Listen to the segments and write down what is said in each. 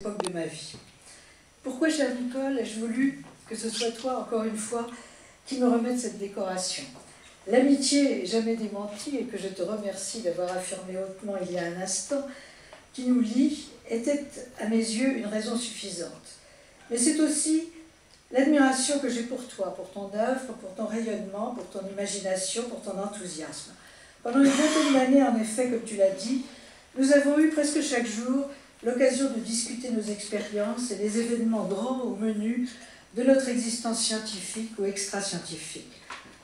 Époque de ma vie. Pourquoi, chère Nicole, ai-je voulu que ce soit toi, encore une fois, qui me remette cette décoration? L'amitié jamais démentie, et que je te remercie d'avoir affirmé hautement il y a un instant, qui nous lie, était à mes yeux une raison suffisante. Mais c'est aussi l'admiration que j'ai pour toi, pour ton œuvre, pour ton rayonnement, pour ton imagination, pour ton enthousiasme. Pendant une vingtaine d'années, en effet, comme tu l'as dit, nous avons eu presque chaque jour l'occasion de discuter nos expériences et les événements grands ou menus de notre existence scientifique ou extra-scientifique.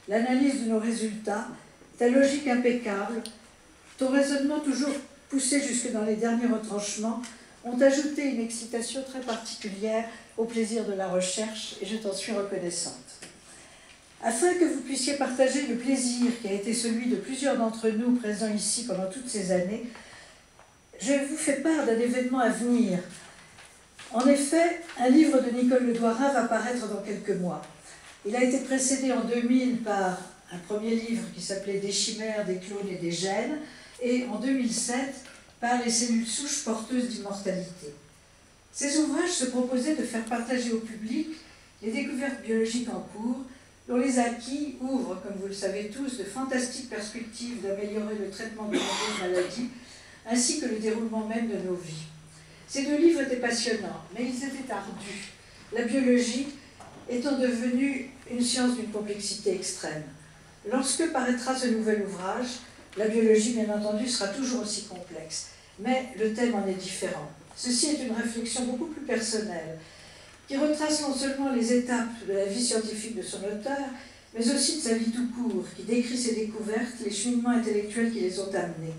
L'analyse de nos résultats, ta logique impeccable, ton raisonnement toujours poussé jusque dans les derniers retranchements ont ajouté une excitation très particulière au plaisir de la recherche et je t'en suis reconnaissante. Afin que vous puissiez partager le plaisir qui a été celui de plusieurs d'entre nous présents ici pendant toutes ces années, je vous fais part d'un événement à venir. En effet, un livre de Nicole Ledouarin va paraître dans quelques mois. Il a été précédé en 2000 par un premier livre qui s'appelait « Des chimères, des clones et des gènes » et en 2007 par « Les cellules souches porteuses d'immortalité ». Ces ouvrages se proposaient de faire partager au public les découvertes biologiques en cours, dont les acquis ouvrent, comme vous le savez tous, de fantastiques perspectives d'améliorer le traitement de nombreuses maladies, ainsi que le déroulement même de nos vies. Ces deux livres étaient passionnants, mais ils étaient ardus, la biologie étant devenue une science d'une complexité extrême. Lorsque paraîtra ce nouvel ouvrage, la biologie, bien entendu, sera toujours aussi complexe, mais le thème en est différent. Ceci est une réflexion beaucoup plus personnelle, qui retrace non seulement les étapes de la vie scientifique de son auteur, mais aussi de sa vie tout court, qui décrit ses découvertes, les cheminements intellectuels qui les ont amenés.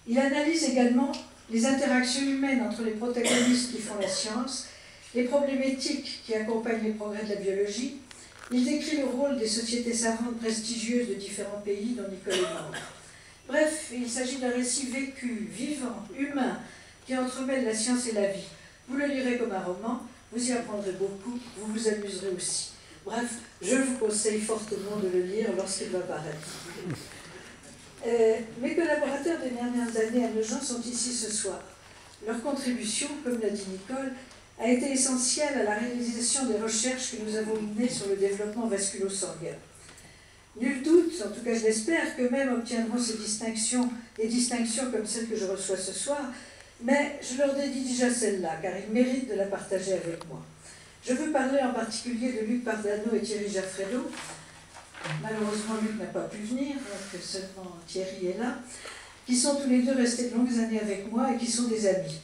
Il analyse également les interactions humaines entre les protagonistes qui font la science, les problématiques qui accompagnent les progrès de la biologie. Il décrit le rôle des sociétés savantes prestigieuses de différents pays, dont Nicole est membre. Bref, il s'agit d'un récit vécu, vivant, humain, qui entremêle la science et la vie. Vous le lirez comme un roman, vous y apprendrez beaucoup, vous vous amuserez aussi. Bref, je vous conseille fortement de le lire lorsqu'il va paraître. Mes collaborateurs des dernières années à Nogent sont ici ce soir. Leur contribution, comme l'a dit Nicole, a été essentielle à la réalisation des recherches que nous avons menées sur le développement vasculo-sanguin. Nul doute, en tout cas je l'espère, qu'eux-mêmes obtiendront ces distinctions, des distinctions comme celles que je reçois ce soir, mais je leur dédie déjà celle-là, car ils méritent de la partager avec moi. Je veux parler en particulier de Luc Pardano et Thierry Jaffrelot. Malheureusement, Luc n'a pas pu venir, donc seulement Thierry est là, qui sont tous les deux restés de longues années avec moi et qui sont des amis.